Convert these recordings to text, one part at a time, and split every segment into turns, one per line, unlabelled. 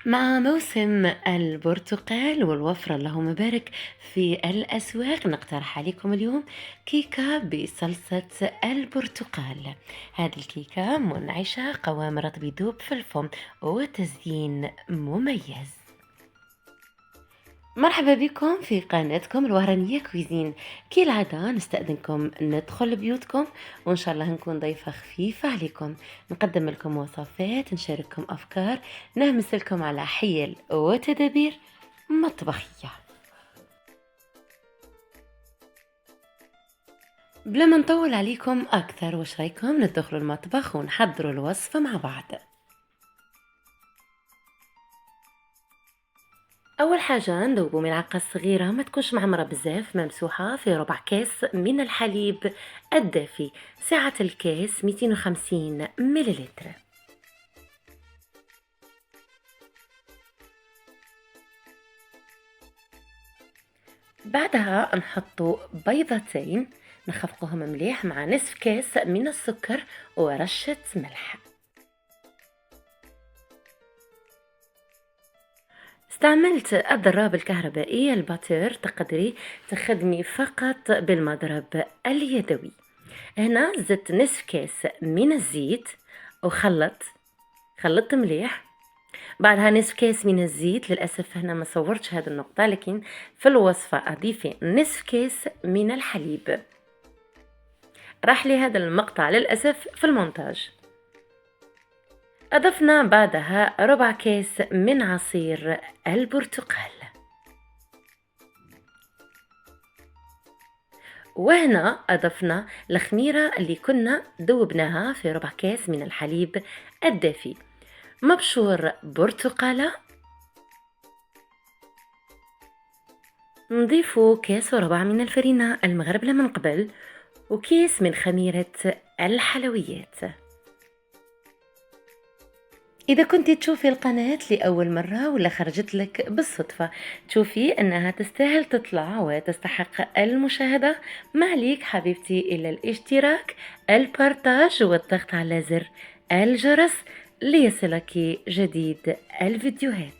مع موسم البرتقال والوفرة اللهم بارك في الأسواق، نقترح عليكم اليوم كيكة بصلصة البرتقال. هذه الكيكة منعشة، قوام رطب يذوب في الفم، وتزيين مميز. مرحبا بكم في قناتكم الوهرانية كويزين. كالعادة نستأذنكم ندخل بيوتكم، وإن شاء الله نكون ضيفة خفيفة عليكم، نقدم لكم وصفات، نشارككم أفكار، نهمس لكم على حيل وتدابير مطبخية. بلا ما نطول عليكم أكثر، وش رايكم ندخلوا المطبخ ونحضروا الوصفة مع بعض؟ اول حاجه نذوبوا ملعقه صغيره ما تكونش معمره بزاف ممسوحه في ربع كاس من الحليب الدافي. سعه الكاس 250 مليلتر. بعدها نحطوا بيضتين نخفقوهم مليح مع نصف كاس من السكر ورشه ملح. استعملت الضراب الكهربائي الباتير، تقدري تخدمي فقط بالمضرب اليدوي. هنا زدت نصف كاس من الزيت خلطت مليح. بعدها نصف كاس من الزيت، للأسف هنا ما صورتش هذه النقطة، لكن في الوصفة أضيفي نصف كاس من الحليب. راح لي هذا المقطع للأسف في المونتاج. أضفنا بعدها ربع كاس من عصير البرتقال، وهنا أضفنا الخميرة اللي كنا ذوبناها في ربع كاس من الحليب الدافي، مبشور برتقالة. نضيفو كاس وربع من الفرينة المغربلة من قبل، وكيس من خميرة الحلويات. إذا كنت تشوفي القناة لأول مرة ولا خرجت لك بالصدفة، تشوفي أنها تستاهل تطلع وتستحق المشاهدة، ما عليك حبيبتي إلا الاشتراك، البارتاج، والضغط على زر الجرس ليصلك جديد الفيديوهات.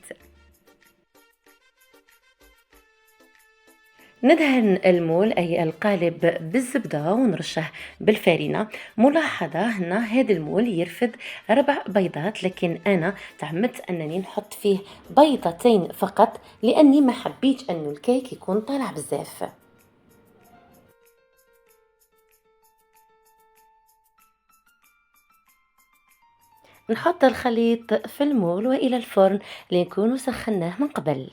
ندهن المول أي القالب بالزبدة ونرشه بالفارينة. ملاحظة هنا هذا المول يرفد 4 بيضات، لكن أنا تعمدت أنني نحط فيه بيضتين فقط، لأني ما حبيت أن الكيك يكون طالع بزاف. نحط الخليط في المول وإلى الفرن لنكون سخناه من قبل.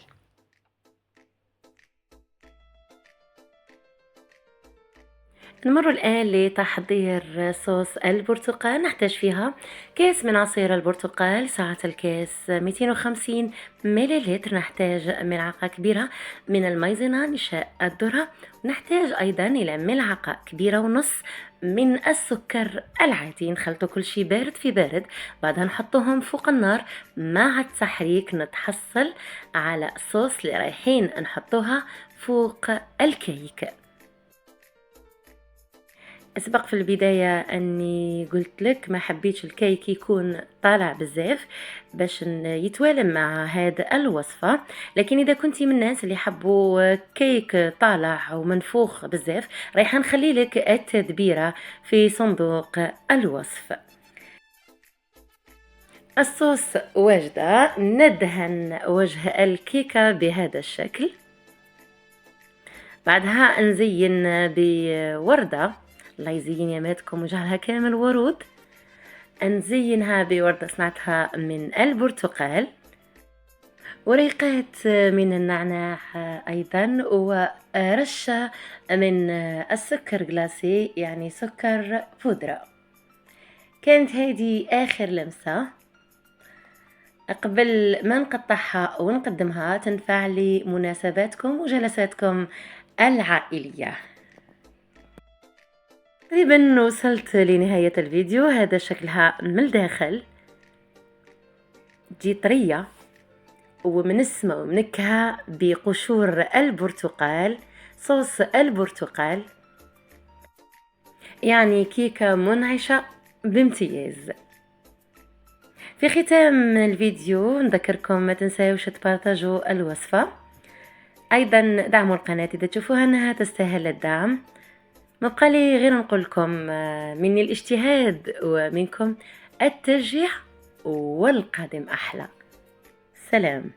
نمر الآن لتحضير صوص البرتقال. نحتاج فيها كاس من عصير البرتقال، سعة الكاس 250 مليلتر. نحتاج ملعقة كبيرة من المايزينا نشاء الذرة. نحتاج أيضا إلى ملعقة كبيرة ونص من السكر العادي. نخلطو كل شي بارد في بارد، بعدها نحطوهم فوق النار. مع التحريك نتحصل على الصوص اللي رايحين نحطوها فوق الكيك. أسبق في البداية أني قلت لك ما حبيتش الكيك يكون طالع بزاف باش يتوالم مع هذا الوصفة، لكن إذا كنتي من الناس اللي حبوا كيك طالع ومنفوخ بزاف، رايح نخلي لك التدبيرة في صندوق الوصف. الصوص واجدة. ندهن وجه الكيكة بهذا الشكل، بعدها نزين بوردة، الله يزين يماتكم ويجعلها كامل ورود. نزينها بوردة صنعتها من البرتقال، وريقات من النعناع أيضا، ورشة من السكر جلاسي يعني سكر بودرة. كانت هذه آخر لمسة قبل ما نقطعها ونقدمها، تنفع لمناسباتكم وجلساتكم العائلية. تقريبا وصلت لنهاية الفيديو. هذا شكلها من الداخل، تجي طرية ومنسمة ومنكهة بقشور البرتقال، صوص البرتقال، يعني كيكة منعشة بامتياز. في ختام الفيديو نذكركم ما تنساوش تبارطاجوا الوصفة، أيضا دعموا القناة إذا تشوفوها أنها تستاهل الدعم. مبقى لي غير نقول لكم مني الاجتهاد ومنكم التشجيع، والقادم أحلى. سلام.